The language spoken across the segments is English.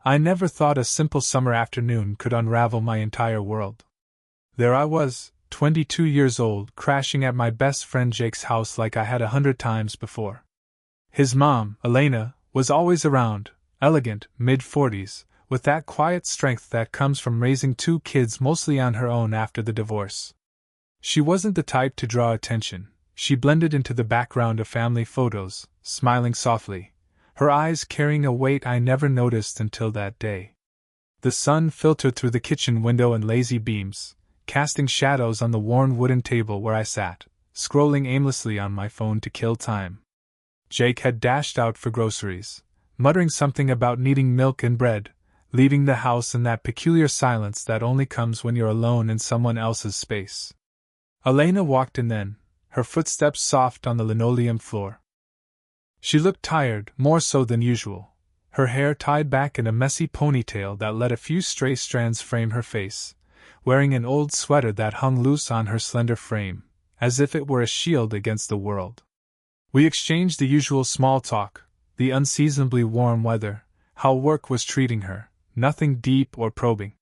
I never thought a simple summer afternoon could unravel my entire world. There I was, 22 years old, crashing at my best friend Jake's house like I had 100 times before. His mom, Elena, was always around, elegant, mid-40s, with that quiet strength that comes from raising two kids mostly on her own after the divorce. She wasn't the type to draw attention. She blended into the background of family photos, smiling softly, her eyes carrying a weight I never noticed until that day. The sun filtered through the kitchen window in lazy beams, casting shadows on the worn wooden table where I sat, scrolling aimlessly on my phone to kill time. Jake had dashed out for groceries, muttering something about needing milk and bread, leaving the house in that peculiar silence that only comes when you're alone in someone else's space. Elena walked in then, her footsteps soft on the linoleum floor. She looked tired, more so than usual, her hair tied back in a messy ponytail that let a few stray strands frame her face, wearing an old sweater that hung loose on her slender frame, as if it were a shield against the world. We exchanged the usual small talk, the unseasonably warm weather, how work was treating her, nothing deep or probing.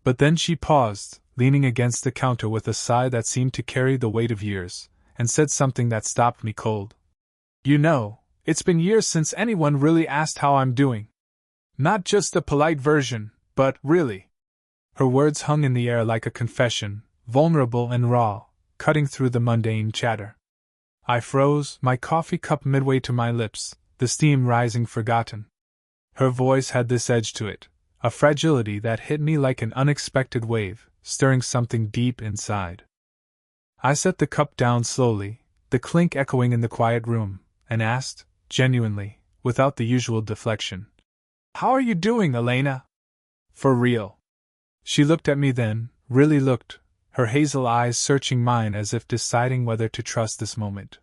But then she paused, leaning against the counter with a sigh that seemed to carry the weight of years, and said something that stopped me cold. "You know, it's been years since anyone really asked how I'm doing. Not just a polite version, but really." Her words hung in the air like a confession, vulnerable and raw, cutting through the mundane chatter. I froze, my coffee cup midway to my lips, the steam rising forgotten. Her voice had this edge to it, a fragility that hit me like an unexpected wave, stirring something deep inside. I set the cup down slowly, the clink echoing in the quiet room, and asked, genuinely, without the usual deflection, "How are you doing, Elena? For real?" She looked at me then, really looked, her hazel eyes searching mine as if deciding whether to trust this moment.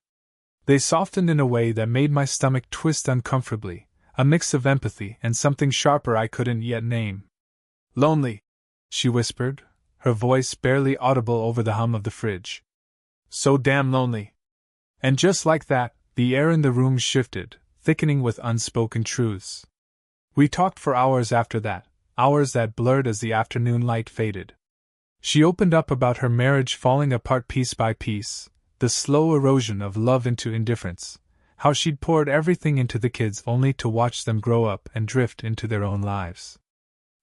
They softened in a way that made my stomach twist uncomfortably, a mix of empathy and something sharper I couldn't yet name. "Lonely," she whispered, her voice barely audible over the hum of the fridge. "So damn lonely." And just like that, the air in the room shifted, thickening with unspoken truths. We talked for hours after that, hours that blurred as the afternoon light faded. She opened up about her marriage falling apart piece by piece, the slow erosion of love into indifference, how she'd poured everything into the kids only to watch them grow up and drift into their own lives.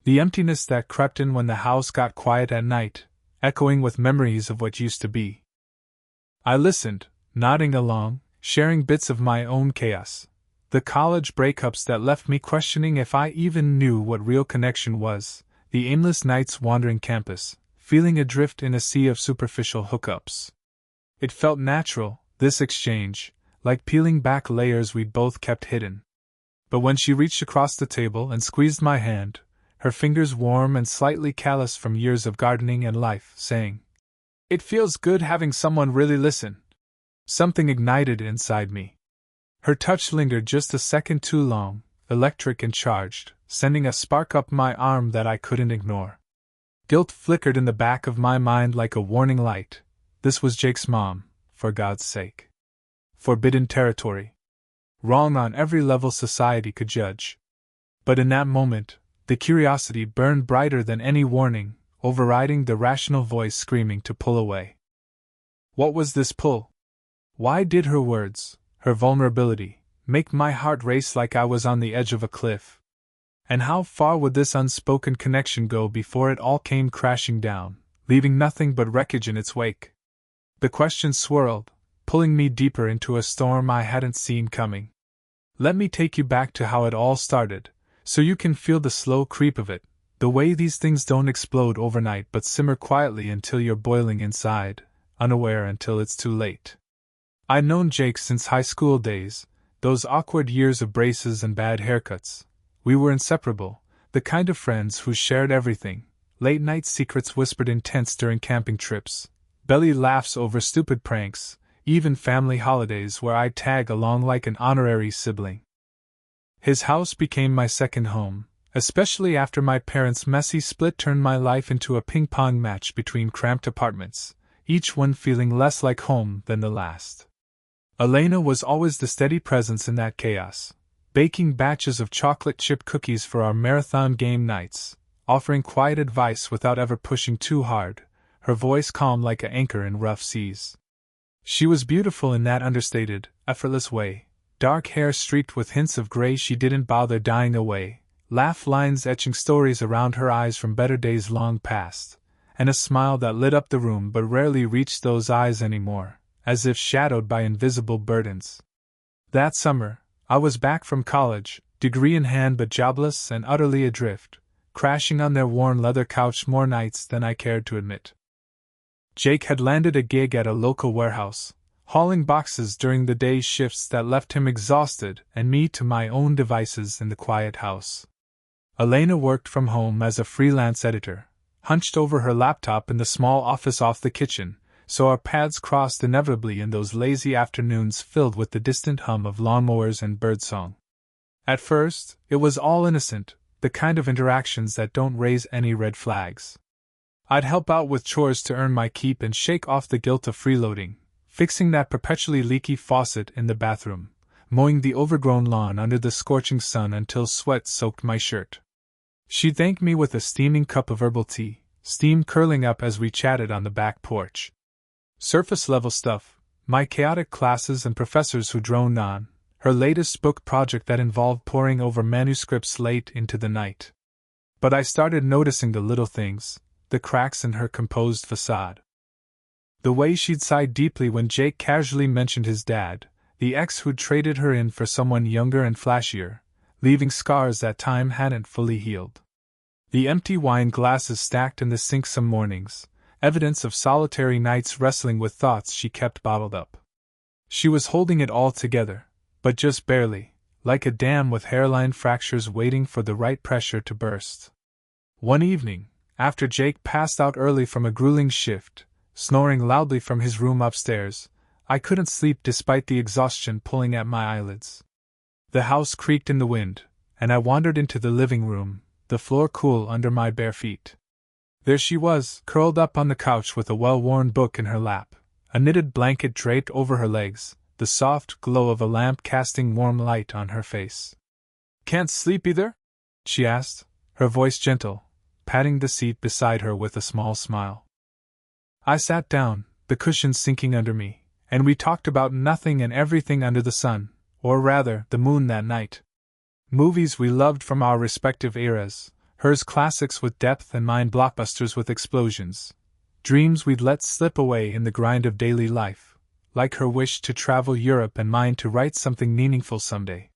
The emptiness that crept in when the house got quiet at night, echoing with memories of what used to be. I listened, nodding along, sharing bits of my own chaos. The college breakups that left me questioning if I even knew what real connection was, the aimless nights wandering campus, feeling adrift in a sea of superficial hookups. It felt natural, this exchange, like peeling back layers we'd both kept hidden. But when she reached across the table and squeezed my hand, her fingers warm and slightly callous from years of gardening and life, saying, "It feels good having someone really listen," something ignited inside me. Her touch lingered just a second too long, electric and charged, sending a spark up my arm that I couldn't ignore. Guilt flickered in the back of my mind like a warning light. This was Jake's mom, for God's sake. Forbidden territory. Wrong on every level society could judge. But in that moment, the curiosity burned brighter than any warning, overriding the rational voice screaming to pull away. What was this pull? Why did her words, her vulnerability, make my heart race like I was on the edge of a cliff? And how far would this unspoken connection go before it all came crashing down, leaving nothing but wreckage in its wake? The question swirled, pulling me deeper into a storm I hadn't seen coming. Let me take you back to how it all started, so you can feel the slow creep of it, the way these things don't explode overnight but simmer quietly until you're boiling inside, unaware until it's too late. I'd known Jake since high school days, those awkward years of braces and bad haircuts. We were inseparable, the kind of friends who shared everything, late-night secrets whispered in tents during camping trips, belly laughs over stupid pranks, even family holidays where I'd tag along like an honorary sibling. His house became my second home, especially after my parents' messy split turned my life into a ping-pong match between cramped apartments, each one feeling less like home than the last. Elena was always the steady presence in that chaos, baking batches of chocolate chip cookies for our marathon game nights, offering quiet advice without ever pushing too hard, her voice calm like an anchor in rough seas. She was beautiful in that understated, effortless way, dark hair streaked with hints of gray she didn't bother dyeing away, laugh lines etching stories around her eyes from better days long past, and a smile that lit up the room but rarely reached those eyes anymore, as if shadowed by invisible burdens. That summer, I was back from college, degree in hand but jobless and utterly adrift, crashing on their worn leather couch more nights than I cared to admit. Jake had landed a gig at a local warehouse, hauling boxes during the day's shifts that left him exhausted and me to my own devices in the quiet house. Elena worked from home as a freelance editor, hunched over her laptop in the small office off the kitchen, so our paths crossed inevitably in those lazy afternoons filled with the distant hum of lawnmowers and birdsong. At first, it was all innocent, the kind of interactions that don't raise any red flags. I'd help out with chores to earn my keep and shake off the guilt of freeloading, fixing that perpetually leaky faucet in the bathroom, mowing the overgrown lawn under the scorching sun until sweat soaked my shirt. She'd thank me with a steaming cup of herbal tea, steam curling up as we chatted on the back porch. Surface-level stuff, my chaotic classes and professors who droned on, her latest book project that involved poring over manuscripts late into the night. But I started noticing the little things, the cracks in her composed facade. The way she'd sigh deeply when Jake casually mentioned his dad, the ex who'd traded her in for someone younger and flashier, leaving scars that time hadn't fully healed. The empty wine glasses stacked in the sink some mornings, evidence of solitary nights wrestling with thoughts she kept bottled up. She was holding it all together, but just barely, like a dam with hairline fractures waiting for the right pressure to burst. One evening, after Jake passed out early from a grueling shift, snoring loudly from his room upstairs, I couldn't sleep despite the exhaustion pulling at my eyelids. The house creaked in the wind, and I wandered into the living room, the floor cool under my bare feet. There she was, curled up on the couch with a well-worn book in her lap, a knitted blanket draped over her legs, the soft glow of a lamp casting warm light on her face. "Can't sleep either?" she asked, her voice gentle, patting the seat beside her with a small smile. I sat down, the cushions sinking under me, and we talked about nothing and everything under the sun, or rather, the moon that night. Movies we loved from our respective eras, hers classics with depth and mine blockbusters with explosions. Dreams we'd let slip away in the grind of daily life, like her wish to travel Europe and mine to write something meaningful someday.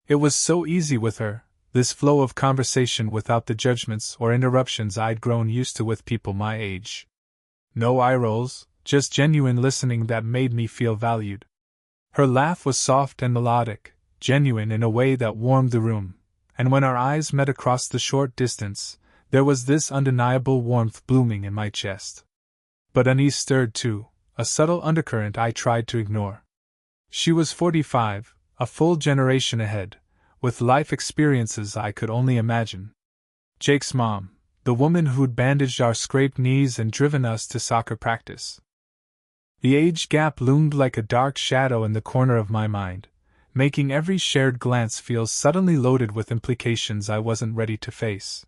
It was so easy with her, this flow of conversation without the judgments or interruptions I'd grown used to with people my age. No eye rolls, just genuine listening that made me feel valued. Her laugh was soft and melodic, genuine in a way that warmed the room, and when our eyes met across the short distance, there was this undeniable warmth blooming in my chest. But unease stirred too, a subtle undercurrent I tried to ignore. She was 45, a full generation ahead, with life experiences I could only imagine. Jake's mom, the woman who'd bandaged our scraped knees and driven us to soccer practice. The age gap loomed like a dark shadow in the corner of my mind, making every shared glance feel suddenly loaded with implications I wasn't ready to face.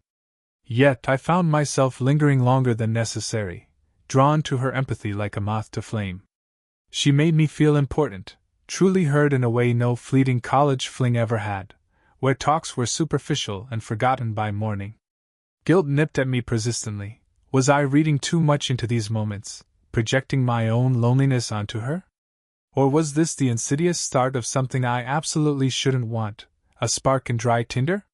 Yet I found myself lingering longer than necessary, drawn to her empathy like a moth to flame. She made me feel important, truly heard in a way no fleeting college fling ever had, where talks were superficial and forgotten by morning. Guilt nipped at me persistently. Was I reading too much into these moments, projecting my own loneliness onto her? Or was this the insidious start of something I absolutely shouldn't want, a spark in dry tinder?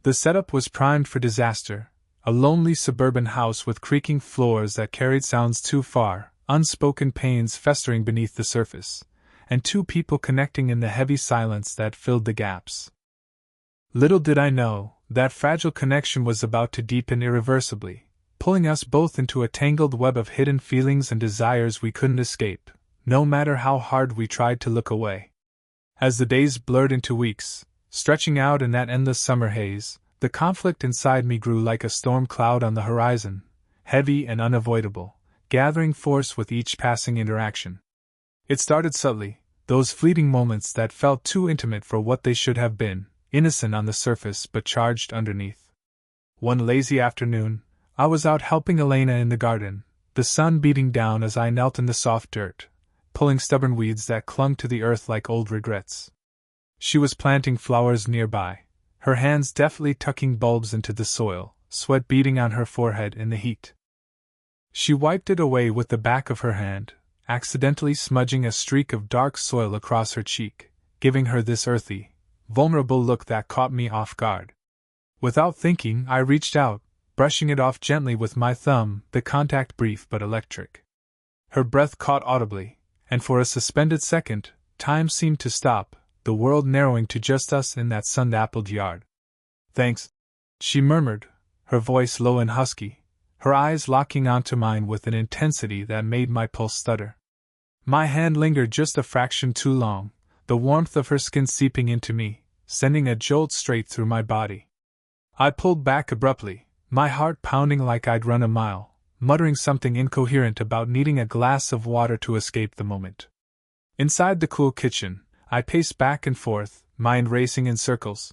The setup was primed for disaster, a lonely suburban house with creaking floors that carried sounds too far, unspoken pains festering beneath the surface, and two people connecting in the heavy silence that filled the gaps. Little did I know, that fragile connection was about to deepen irreversibly, pulling us both into a tangled web of hidden feelings and desires we couldn't escape, no matter how hard we tried to look away. As the days blurred into weeks, stretching out in that endless summer haze, the conflict inside me grew like a storm cloud on the horizon, heavy and unavoidable, gathering force with each passing interaction. It started subtly, Those fleeting moments that felt too intimate for what they should have been, innocent on the surface but charged underneath. One lazy afternoon, I was out helping Elena in the garden, the sun beating down as I knelt in the soft dirt, pulling stubborn weeds that clung to the earth like old regrets. She was planting flowers nearby, her hands deftly tucking bulbs into the soil, sweat beading on her forehead in the heat. She wiped it away with the back of her hand, accidentally smudging a streak of dark soil across her cheek, giving her this earthy, vulnerable look that caught me off guard. Without thinking, I reached out, brushing it off gently with my thumb, the contact brief but electric. Her breath caught audibly, and for a suspended second, time seemed to stop, the world narrowing to just us in that sun-dappled yard. "Thanks," she murmured, her voice low and husky, her eyes locking onto mine with an intensity that made my pulse stutter. My hand lingered just a fraction too long, the warmth of her skin seeping into me, sending a jolt straight through my body. I pulled back abruptly, my heart pounding like I'd run a mile, muttering something incoherent about needing a glass of water to escape the moment. Inside the cool kitchen, I paced back and forth, mind racing in circles.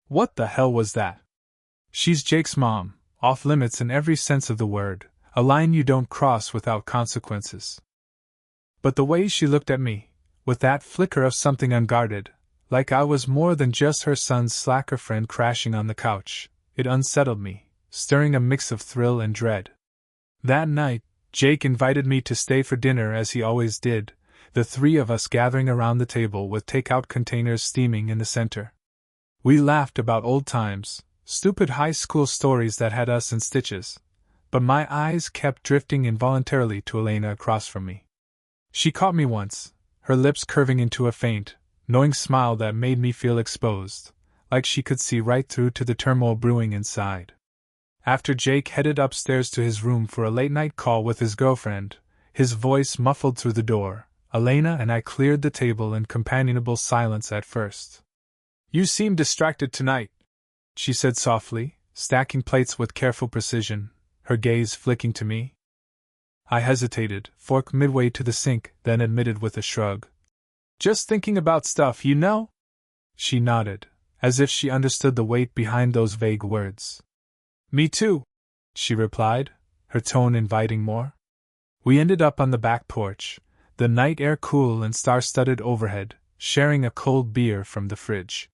What the hell was that? She's Jake's mom, off limits in every sense of the word, a line you don't cross without consequences. But the way she looked at me, with that flicker of something unguarded, like I was more than just her son's slacker friend crashing on the couch, it unsettled me, stirring a mix of thrill and dread. That night, Jake invited me to stay for dinner as he always did, the three of us gathering around the table with takeout containers steaming in the center. We laughed about old times, stupid high school stories that had us in stitches, but my eyes kept drifting involuntarily to Elena across from me. She caught me once, her lips curving into a faint, knowing smile that made me feel exposed, like she could see right through to the turmoil brewing inside. After Jake headed upstairs to his room for a late-night call with his girlfriend, his voice muffled through the door, Elena and I cleared the table in companionable silence at first. "You seem distracted tonight," she said softly, stacking plates with careful precision, her gaze flicking to me. I hesitated, fork midway to the sink, then admitted with a shrug. "Just thinking about stuff, you know?" She nodded, as if she understood the weight behind those vague words. "Me too," she replied, her tone inviting more. We ended up on the back porch, the night air cool and star-studded overhead, sharing a cold beer from the fridge.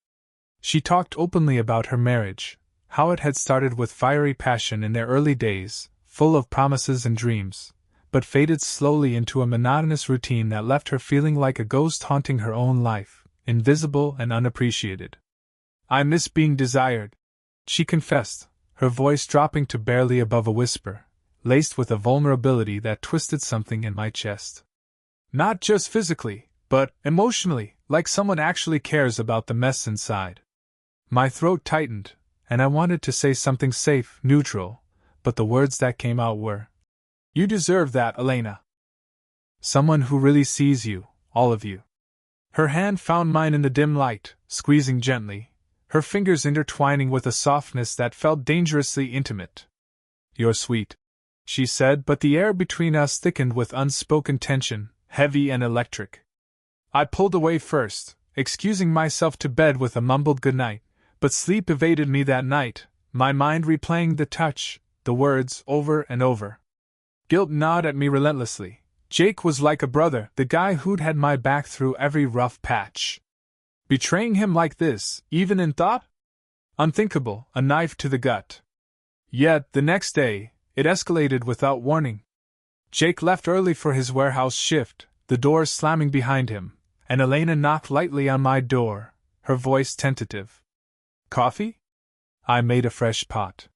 She talked openly about her marriage, how it had started with fiery passion in their early days, full of promises and dreams, but faded slowly into a monotonous routine that left her feeling like a ghost haunting her own life, invisible and unappreciated. "I miss being desired," she confessed, her voice dropping to barely above a whisper, laced with a vulnerability that twisted something in my chest. "Not just physically, but emotionally, like someone actually cares about the mess inside." My throat tightened, and I wanted to say something safe, neutral, but the words that came out were, "You deserve that, Elena. Someone who really sees you, all of you." Her hand found mine in the dim light, squeezing gently, her fingers intertwining with a softness that felt dangerously intimate. "You're sweet," she said, but the air between us thickened with unspoken tension, heavy and electric. I pulled away first, excusing myself to bed with a mumbled goodnight, but sleep evaded me that night, my mind replaying the touch, the words, over and over. Guilt gnawed at me relentlessly. Jake was like a brother, the guy who'd had my back through every rough patch. Betraying him like this, even in thought? Unthinkable, a knife to the gut. Yet, the next day, it escalated without warning. Jake left early for his warehouse shift, the doors slamming behind him, and Elena knocked lightly on my door, her voice tentative. "Coffee?" I made a fresh pot.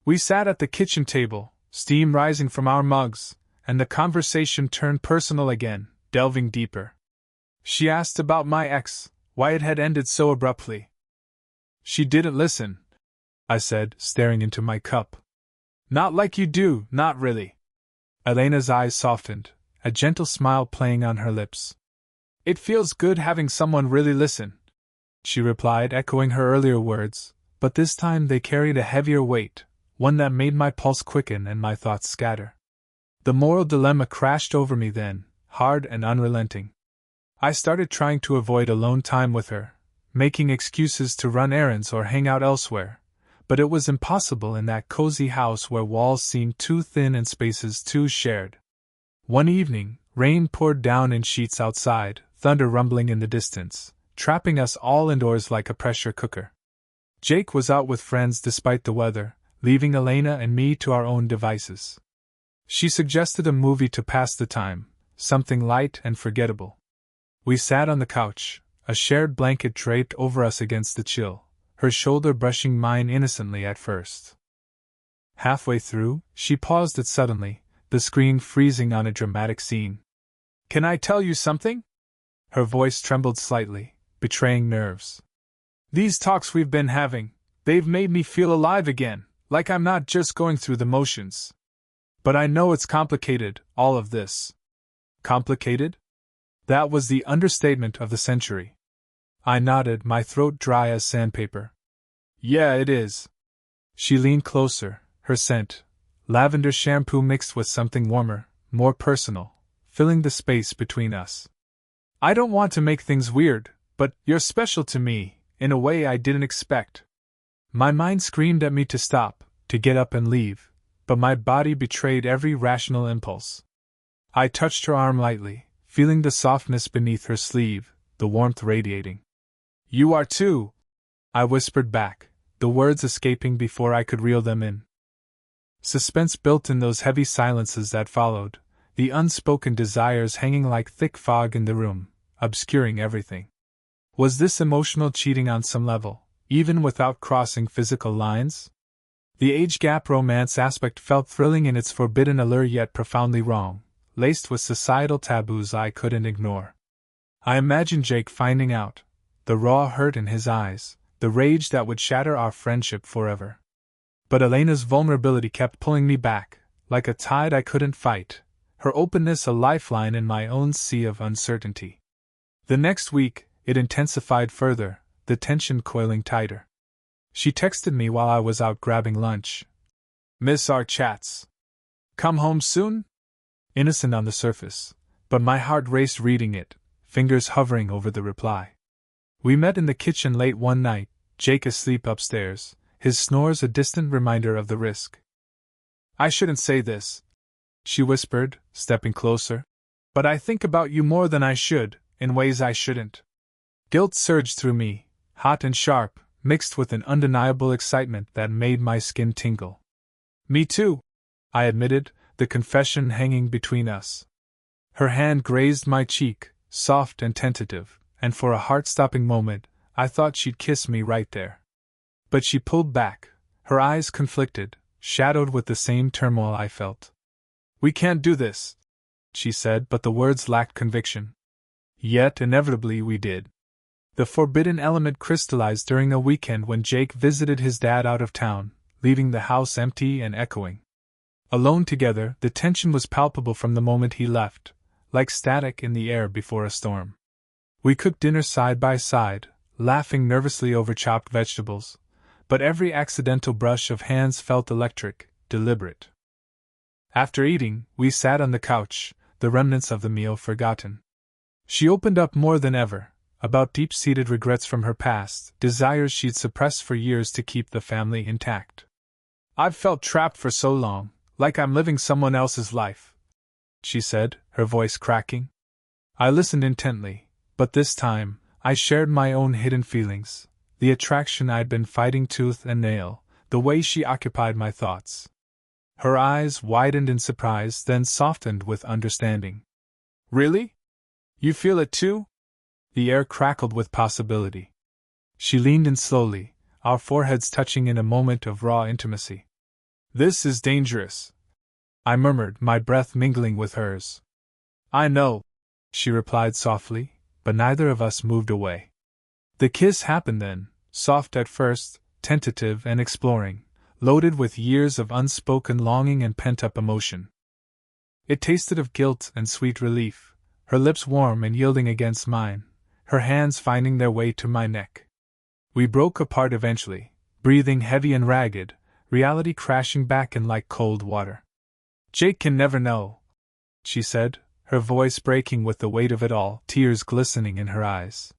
We sat at the kitchen table, steam rising from our mugs, and the conversation turned personal again, delving deeper. She asked about my ex, why it had ended so abruptly. "She didn't listen," I said, staring into my cup. "Not like you do, not really." Elena's eyes softened, a gentle smile playing on her lips. "It feels good having someone really listen," she replied, echoing her earlier words, but this time they carried a heavier weight, one that made my pulse quicken and my thoughts scatter. The moral dilemma crashed over me then, hard and unrelenting. I started trying to avoid alone time with her, making excuses to run errands or hang out elsewhere, but it was impossible in that cozy house where walls seemed too thin and spaces too shared. One evening, rain poured down in sheets outside, thunder rumbling in the distance, trapping us all indoors like a pressure cooker. Jake was out with friends despite the weather, leaving Elena and me to our own devices. She suggested a movie to pass the time, something light and forgettable. We sat on the couch, a shared blanket draped over us against the chill, her shoulder brushing mine innocently at first. Halfway through, she paused it suddenly, the screen freezing on a dramatic scene. "Can I tell you something?" Her voice trembled slightly, betraying nerves. "These talks we've been having, they've made me feel alive again, like I'm not just going through the motions. But I know it's complicated, all of this." Complicated? That was the understatement of the century. I nodded, my throat dry as sandpaper. "Yeah, it is." She leaned closer, her scent, lavender shampoo mixed with something warmer, more personal, filling the space between us. "I don't want to make things weird, but you're special to me, in a way I didn't expect." My mind screamed at me to stop, to get up and leave, but my body betrayed every rational impulse. I touched her arm lightly, feeling the softness beneath her sleeve, the warmth radiating. "You are too," I whispered back, the words escaping before I could reel them in. Suspense built in those heavy silences that followed, the unspoken desires hanging like thick fog in the room, obscuring everything. Was this emotional cheating on some level, even without crossing physical lines? The age gap romance aspect felt thrilling in its forbidden allure yet profoundly wrong, laced with societal taboos I couldn't ignore. I imagined Jake finding out, the raw hurt in his eyes, the rage that would shatter our friendship forever. But Elena's vulnerability kept pulling me back, like a tide I couldn't fight, her openness a lifeline in my own sea of uncertainty. The next week, it intensified further, the tension coiling tighter. She texted me while I was out grabbing lunch. "Miss our chats. Come home soon?" Innocent on the surface, but my heart raced reading it, fingers hovering over the reply. We met in the kitchen late one night, Jake asleep upstairs, his snores a distant reminder of the risk. "I shouldn't say this," she whispered, stepping closer, "but I think about you more than I should, in ways I shouldn't." Guilt surged through me, hot and sharp, mixed with an undeniable excitement that made my skin tingle. "Me too," I admitted, the confession hanging between us. Her hand grazed my cheek, soft and tentative, and for a heart-stopping moment, I thought she'd kiss me right there. But she pulled back, her eyes conflicted, shadowed with the same turmoil I felt. "We can't do this," she said, but the words lacked conviction. Yet inevitably we did. The forbidden element crystallized during a weekend when Jake visited his dad out of town, leaving the house empty and echoing. Alone together, the tension was palpable from the moment he left, like static in the air before a storm. We cooked dinner side by side, laughing nervously over chopped vegetables, but every accidental brush of hands felt electric, deliberate. After eating, we sat on the couch, the remnants of the meal forgotten. She opened up more than ever, about deep-seated regrets from her past, desires she'd suppressed for years to keep the family intact. "I've felt trapped for so long, like I'm living someone else's life," she said, her voice cracking. I listened intently, but this time, I shared my own hidden feelings, the attraction I'd been fighting tooth and nail, the way she occupied my thoughts. Her eyes widened in surprise, then softened with understanding. "Really? You feel it too?" The air crackled with possibility. She leaned in slowly, our foreheads touching in a moment of raw intimacy. "This is dangerous," I murmured, my breath mingling with hers. "I know," she replied softly, but neither of us moved away. The kiss happened then, soft at first, tentative and exploring, loaded with years of unspoken longing and pent-up emotion. It tasted of guilt and sweet relief, her lips warm and yielding against mine, her hands finding their way to my neck. We broke apart eventually, breathing heavy and ragged, reality crashing back in like cold water. "Jake can never know," she said, her voice breaking with the weight of it all, tears glistening in her eyes.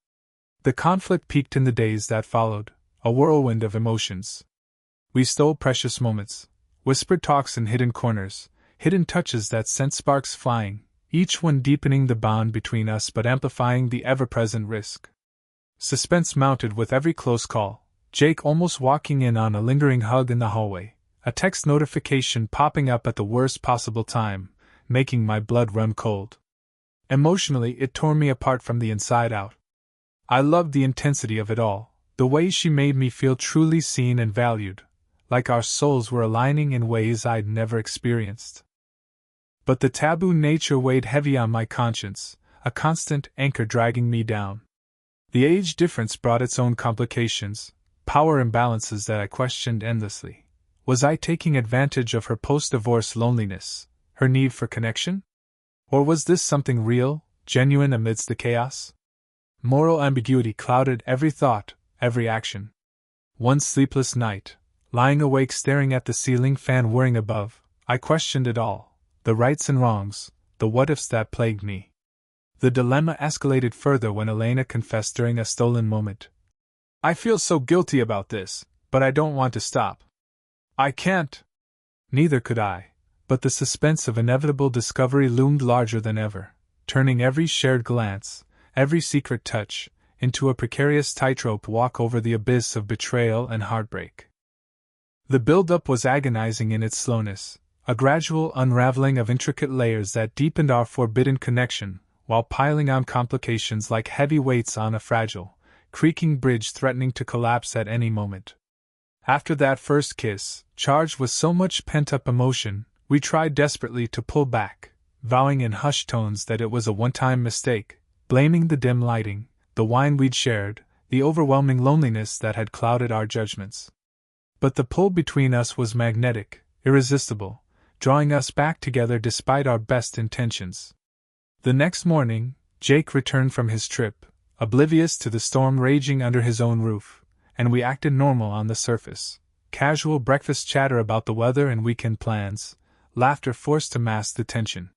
The conflict peaked in the days that followed, a whirlwind of emotions. We stole precious moments, whispered talks in hidden corners, hidden touches that sent sparks flying, each one deepening the bond between us but amplifying the ever-present risk. Suspense mounted with every close call, Jake almost walking in on a lingering hug in the hallway, a text notification popping up at the worst possible time, making my blood run cold. Emotionally, it tore me apart from the inside out. I loved the intensity of it all, the way she made me feel truly seen and valued, like our souls were aligning in ways I'd never experienced. But the taboo nature weighed heavy on my conscience, a constant anchor dragging me down. The age difference brought its own complications, power imbalances that I questioned endlessly. Was I taking advantage of her post-divorce loneliness, her need for connection? Or was this something real, genuine amidst the chaos? Moral ambiguity clouded every thought, every action. One sleepless night, lying awake staring at the ceiling fan whirring above, I questioned it all, the rights and wrongs, the what-ifs that plagued me. The dilemma escalated further when Elena confessed during a stolen moment. I feel so guilty about this, but I don't want to stop. I can't. Neither could I, but the suspense of inevitable discovery loomed larger than ever, turning every shared glance, every secret touch, into a precarious tightrope walk over the abyss of betrayal and heartbreak. The build-up was agonizing in its slowness, a gradual unraveling of intricate layers that deepened our forbidden connection, while piling on complications like heavy weights on a fragile, creaking bridge threatening to collapse at any moment. After that first kiss, charged with so much pent-up emotion, we tried desperately to pull back, vowing in hushed tones that it was a one-time mistake, blaming the dim lighting, the wine we'd shared, the overwhelming loneliness that had clouded our judgments. But the pull between us was magnetic, irresistible, drawing us back together despite our best intentions. The next morning, Jake returned from his trip, oblivious to the storm raging under his own roof, and we acted normal on the surface. Casual breakfast chatter about the weather and weekend plans, laughter forced to mask the tension.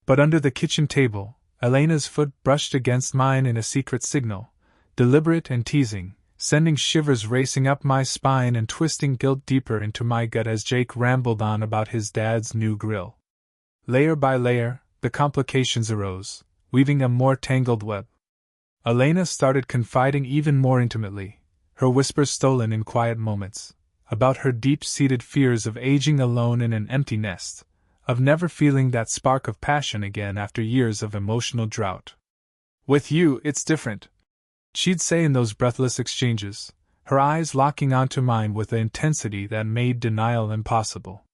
But under the kitchen table, Elena's foot brushed against mine in a secret signal, deliberate and teasing, sending shivers racing up my spine and twisting guilt deeper into my gut as Jake rambled on about his dad's new grill. Layer by layer, the complications arose, weaving a more tangled web. Elena started confiding even more intimately, her whispers stolen in quiet moments, about her deep-seated fears of aging alone in an empty nest, of never feeling that spark of passion again after years of emotional drought. "With you, it's different," she'd say in those breathless exchanges, her eyes locking onto mine with an intensity that made denial impossible.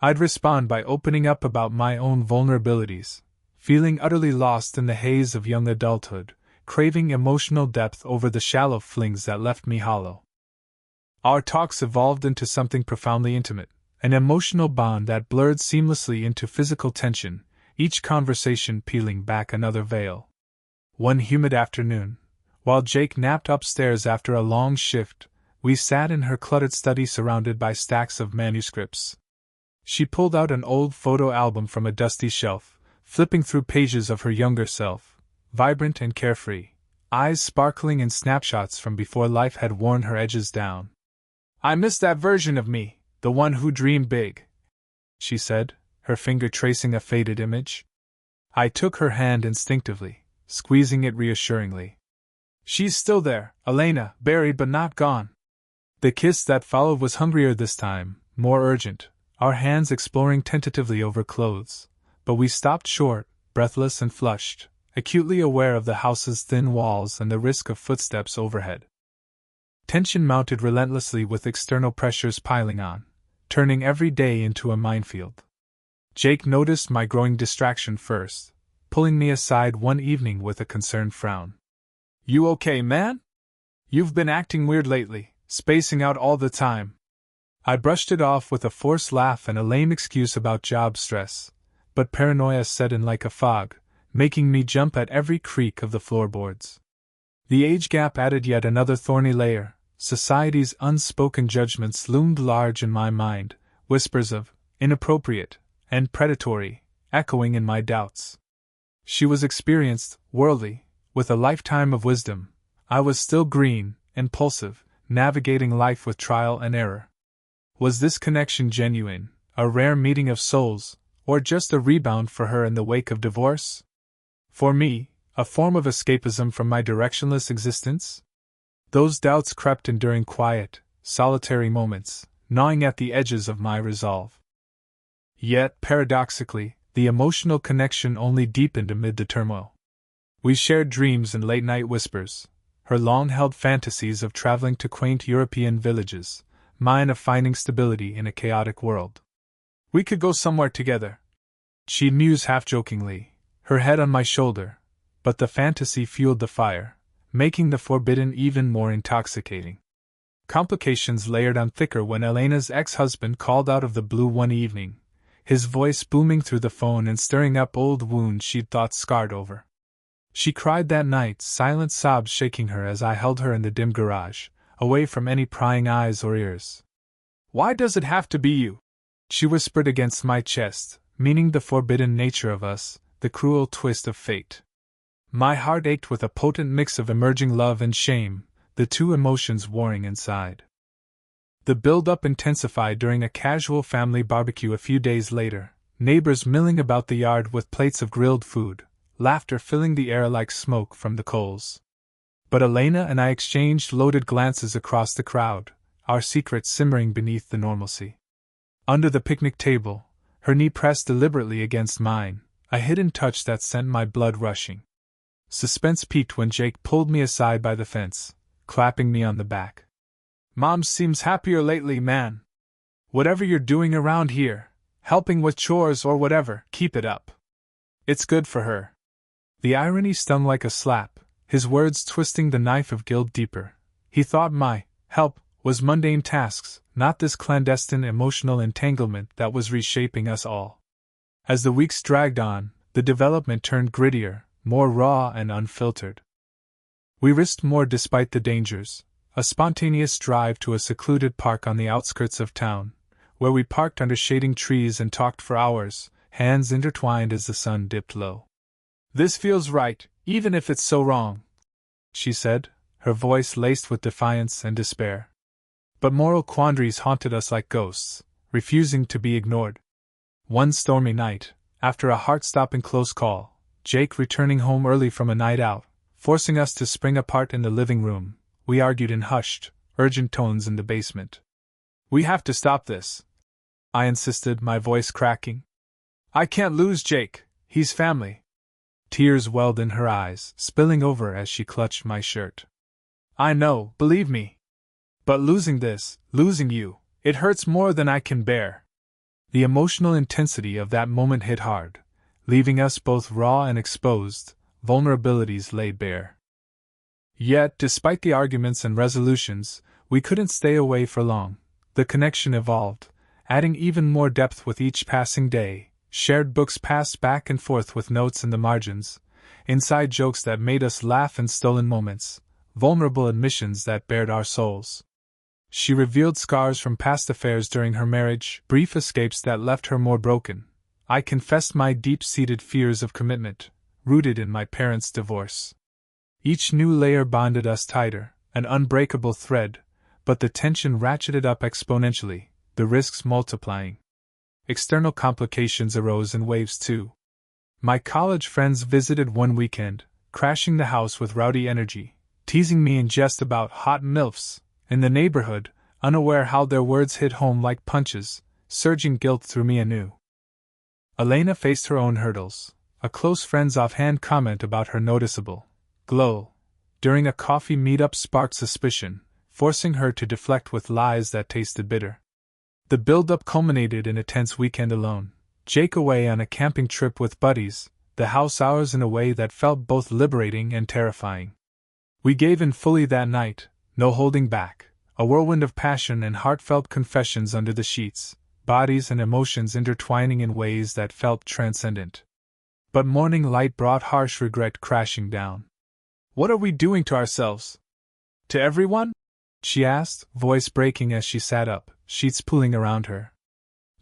I'd respond by opening up about my own vulnerabilities, feeling utterly lost in the haze of young adulthood, craving emotional depth over the shallow flings that left me hollow. Our talks evolved into something profoundly intimate, an emotional bond that blurred seamlessly into physical tension, each conversation peeling back another veil. One humid afternoon, while Jake napped upstairs after a long shift, we sat in her cluttered study surrounded by stacks of manuscripts. She pulled out an old photo album from a dusty shelf, flipping through pages of her younger self, vibrant and carefree, eyes sparkling in snapshots from before life had worn her edges down. "I miss that version of me, the one who dreamed big," she said, her finger tracing a faded image. I took her hand instinctively, squeezing it reassuringly. "She's still there, Elena, buried but not gone." The kiss that followed was hungrier this time, more urgent, our hands exploring tentatively over clothes, but we stopped short, breathless and flushed, acutely aware of the house's thin walls and the risk of footsteps overhead. Tension mounted relentlessly with external pressures piling on, turning every day into a minefield. Jake noticed my growing distraction first, pulling me aside one evening with a concerned frown. "You okay, man? You've been acting weird lately, spacing out all the time." I brushed it off with a forced laugh and a lame excuse about job stress, but paranoia set in like a fog, making me jump at every creak of the floorboards. The age gap added yet another thorny layer. Society's unspoken judgments loomed large in my mind, whispers of inappropriate and predatory echoing in my doubts. She was experienced, worldly, with a lifetime of wisdom. I was still green, impulsive, navigating life with trial and error. Was this connection genuine, a rare meeting of souls, or just a rebound for her in the wake of divorce? For me, a form of escapism from my directionless existence? Those doubts crept in during quiet, solitary moments, gnawing at the edges of my resolve. Yet, paradoxically, the emotional connection only deepened amid the turmoil. We shared dreams and late-night whispers, her long-held fantasies of traveling to quaint European villages, mine of finding stability in a chaotic world. We could go somewhere together, she'd muse half-jokingly, her head on my shoulder, but the fantasy fueled the fire, making the forbidden even more intoxicating. Complications layered on thicker when Elena's ex-husband called out of the blue one evening, his voice booming through the phone and stirring up old wounds she'd thought scarred over. She cried that night, silent sobs shaking her as I held her in the dim garage, away from any prying eyes or ears. "Why does it have to be you?" she whispered against my chest, meaning the forbidden nature of us, the cruel twist of fate. My heart ached with a potent mix of emerging love and shame, the two emotions warring inside. The build-up intensified during a casual family barbecue a few days later, neighbors milling about the yard with plates of grilled food, laughter filling the air like smoke from the coals. But Elena and I exchanged loaded glances across the crowd, our secrets simmering beneath the normalcy. Under the picnic table, her knee pressed deliberately against mine, a hidden touch that sent my blood rushing. Suspense peaked when Jake pulled me aside by the fence, clapping me on the back. "Mom seems happier lately, man. Whatever you're doing around here, helping with chores or whatever, keep it up. It's good for her." The irony stung like a slap, his words twisting the knife of guilt deeper. He thought my help was mundane tasks, not this clandestine emotional entanglement that was reshaping us all. As the weeks dragged on, the development turned grittier, more raw and unfiltered. We risked more despite the dangers. A spontaneous drive to a secluded park on the outskirts of town, where we parked under shading trees and talked for hours, hands intertwined as the sun dipped low. "This feels right, even if it's so wrong," she said, her voice laced with defiance and despair. But moral quandaries haunted us like ghosts, refusing to be ignored. One stormy night, after a heart-stopping close call, Jake returning home early from a night out, forcing us to spring apart in the living room, we argued in hushed, urgent tones in the basement. "We have to stop this," I insisted, my voice cracking. "I can't lose Jake, he's family." Tears welled in her eyes, spilling over as she clutched my shirt. "I know, believe me. But losing this, losing you, it hurts more than I can bear." The emotional intensity of that moment hit hard, leaving us both raw and exposed, vulnerabilities laid bare. Yet, despite the arguments and resolutions, we couldn't stay away for long. The connection evolved, adding even more depth with each passing day, shared books passed back and forth with notes in the margins, inside jokes that made us laugh and stolen moments, vulnerable admissions that bared our souls. She revealed scars from past affairs during her marriage, brief escapes that left her more broken. I confessed my deep-seated fears of commitment, rooted in my parents' divorce. Each new layer bonded us tighter, an unbreakable thread, but the tension ratcheted up exponentially, the risks multiplying. External complications arose in waves too. My college friends visited one weekend, crashing the house with rowdy energy, teasing me in jest about hot MILFs in the neighborhood, unaware how their words hit home like punches, surging guilt through me anew. Elena faced her own hurdles, a close friend's offhand comment about her noticeable glow during a coffee meetup sparked suspicion, forcing her to deflect with lies that tasted bitter. The build-up culminated in a tense weekend alone, Jake away on a camping trip with buddies, the house ours in a way that felt both liberating and terrifying. We gave in fully that night, no holding back, a whirlwind of passion and heartfelt confessions under the sheets, bodies and emotions intertwining in ways that felt transcendent. But morning light brought harsh regret crashing down. "What are we doing to ourselves? To everyone?" she asked, voice breaking as she sat up, sheets pulling around her.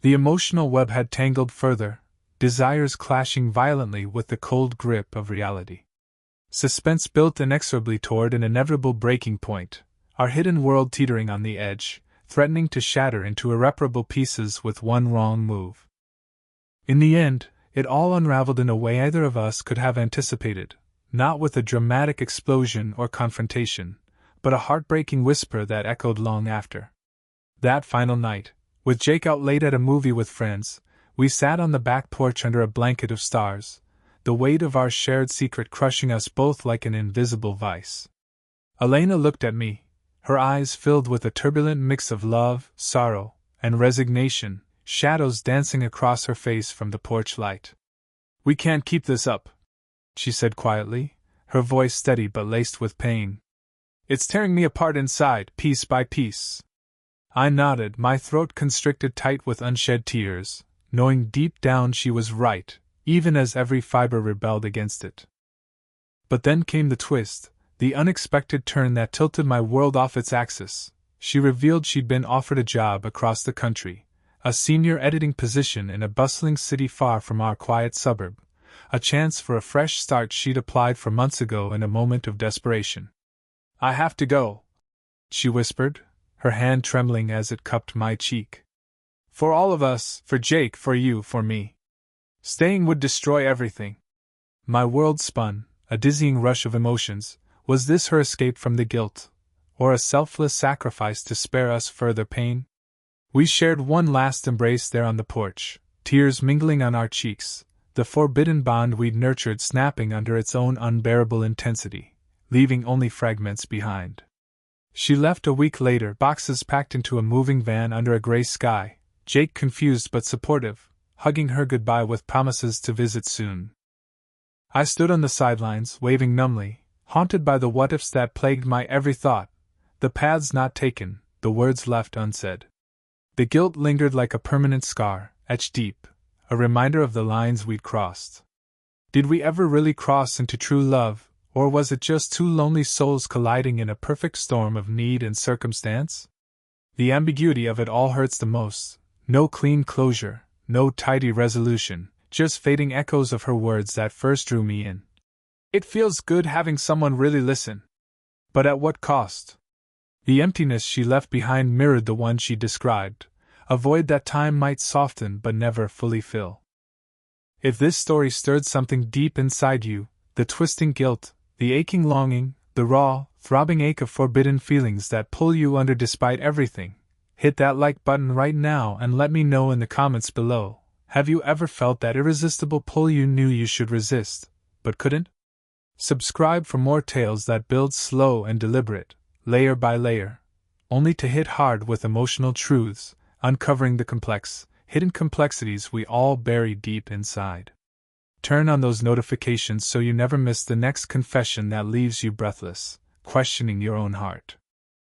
The emotional web had tangled further, desires clashing violently with the cold grip of reality. Suspense built inexorably toward an inevitable breaking point, our hidden world teetering on the edge, threatening to shatter into irreparable pieces with one wrong move. In the end, it all unraveled in a way either of us could have anticipated, not with a dramatic explosion or confrontation, but a heartbreaking whisper that echoed long after. That final night, with Jake out late at a movie with friends, we sat on the back porch under a blanket of stars, the weight of our shared secret crushing us both like an invisible vice. Elena looked at me, her eyes filled with a turbulent mix of love, sorrow, and resignation, shadows dancing across her face from the porch light. "We can't keep this up," she said quietly, her voice steady but laced with pain. "It's tearing me apart inside, piece by piece." I nodded, my throat constricted tight with unshed tears, knowing deep down she was right, even as every fiber rebelled against it. But then came the twist, the unexpected turn that tilted my world off its axis. She revealed she'd been offered a job across the country, a senior editing position in a bustling city far from our quiet suburb, a chance for a fresh start she'd applied for months ago in a moment of desperation. "I have to go," she whispered, her hand trembling as it cupped my cheek. "For all of us, for Jake, for you, for me. Staying would destroy everything." My world spun, a dizzying rush of emotions. Was this her escape from the guilt, or a selfless sacrifice to spare us further pain? We shared one last embrace there on the porch, tears mingling on our cheeks, the forbidden bond we'd nurtured snapping under its own unbearable intensity, leaving only fragments behind. She left a week later, boxes packed into a moving van under a gray sky, Jake confused but supportive, hugging her goodbye with promises to visit soon. I stood on the sidelines, waving numbly, haunted by the what-ifs that plagued my every thought, the paths not taken, the words left unsaid. The guilt lingered like a permanent scar, etched deep, a reminder of the lines we'd crossed. Did we ever really cross into true love, or was it just two lonely souls colliding in a perfect storm of need and circumstance? The ambiguity of it all hurts the most. No clean closure, no tidy resolution, just fading echoes of her words that first drew me in. It feels good having someone really listen. But at what cost? The emptiness she left behind mirrored the one she described, a void that time might soften but never fully fill. If this story stirred something deep inside you, the twisting guilt, the aching longing, the raw, throbbing ache of forbidden feelings that pull you under despite everything, hit that like button right now and let me know in the comments below. Have you ever felt that irresistible pull you knew you should resist, but couldn't? Subscribe for more tales that build slow and deliberate, layer by layer, only to hit hard with emotional truths, uncovering the complex, hidden complexities we all bury deep inside. Turn on those notifications so you never miss the next confession that leaves you breathless, questioning your own heart.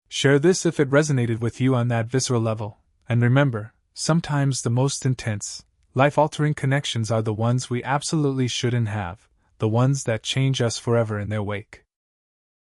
Share this if it resonated with you on that visceral level, and remember, sometimes the most intense, life-altering connections are the ones we absolutely shouldn't have, the ones that change us forever in their wake.